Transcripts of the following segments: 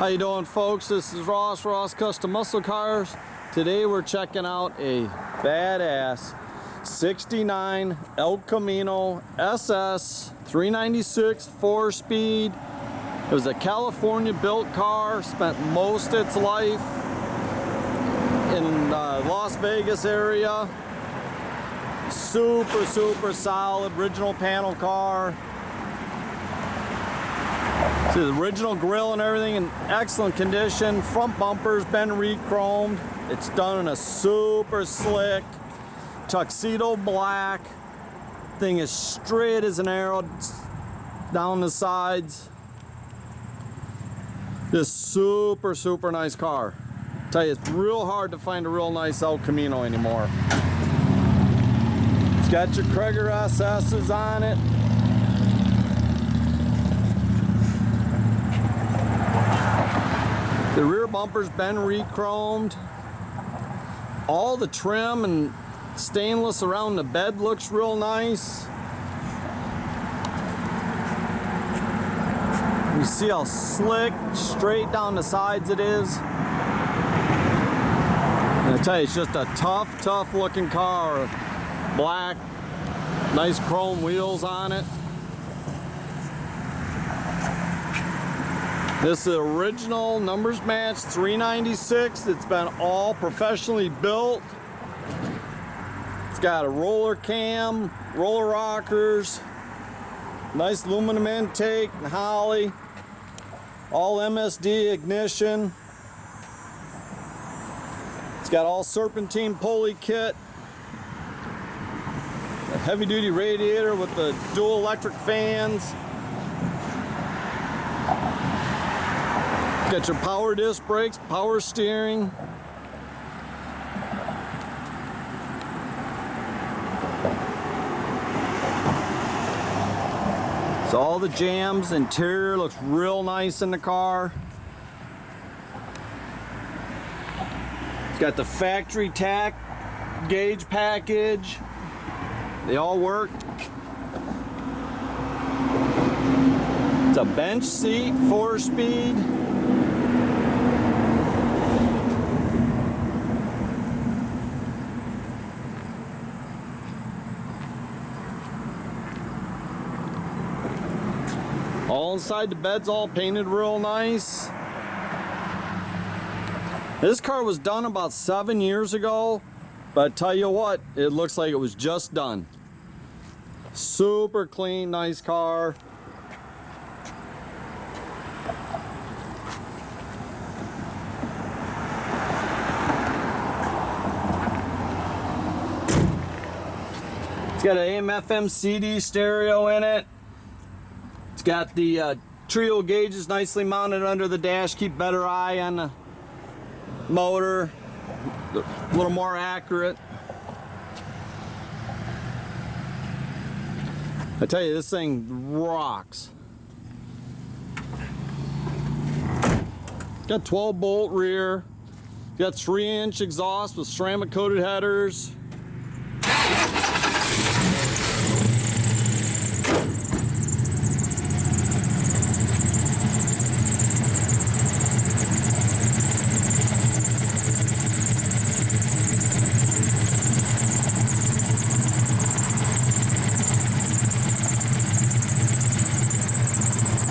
How you doing, folks? This is Ross Custom Muscle Cars. Today we're checking out a badass 69 El Camino SS 396 4-speed. It was a California built car, spent most of its life in Las Vegas area. Super solid original panel car. See the original grille and everything in excellent condition. Front bumper's been re-chromed. It's done in a super slick Tuxedo Black. Thing is straight as an arrow down the sides. This super nice car. Tell you, it's real hard to find a real nice El Camino anymore. It's got your Krieger SS's on it. The rear bumper's been re-chromed. All the trim and stainless around the bed looks real nice. You see how slick, straight down the sides it is. And I tell you, it's just a tough looking car. Black, nice chrome wheels on it. This is the original numbers match 396. It's been all professionally built. It's got a roller cam, roller rockers, nice aluminum intake and Holly, all MSD ignition. It's got all serpentine pulley kit, a heavy duty radiator with the dual electric fans. Got your power disc brakes, power steering. So all the jams, interior looks real nice in the car. It's got the factory tack gauge package. They all work. It's a bench seat, 4-speed. All inside the bed's all painted real nice. This car was done about 7 years ago, but I tell you what, it looks like it was just done. Super clean, nice car. It's got an AM/FM CD stereo in it. It's got the trio gauges nicely mounted under the dash, keep better eye on the motor, a little more accurate. I tell you, this thing rocks. Got 12-bolt rear, got 3-inch exhaust with ceramic coated headers.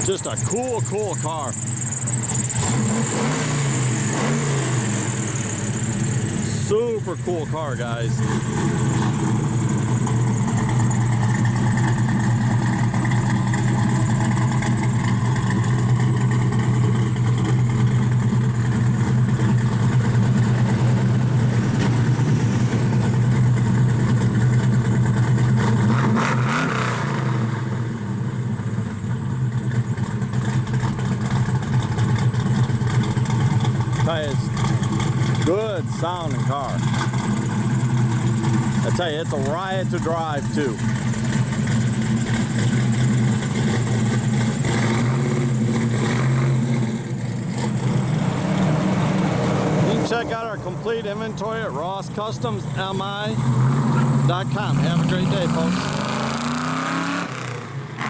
Just a cool car. Super cool car, guys. It's good sounding car. I tell you, it's a riot to drive too. You can check out our complete inventory at rosscustomsmi.com. Have a great day, folks.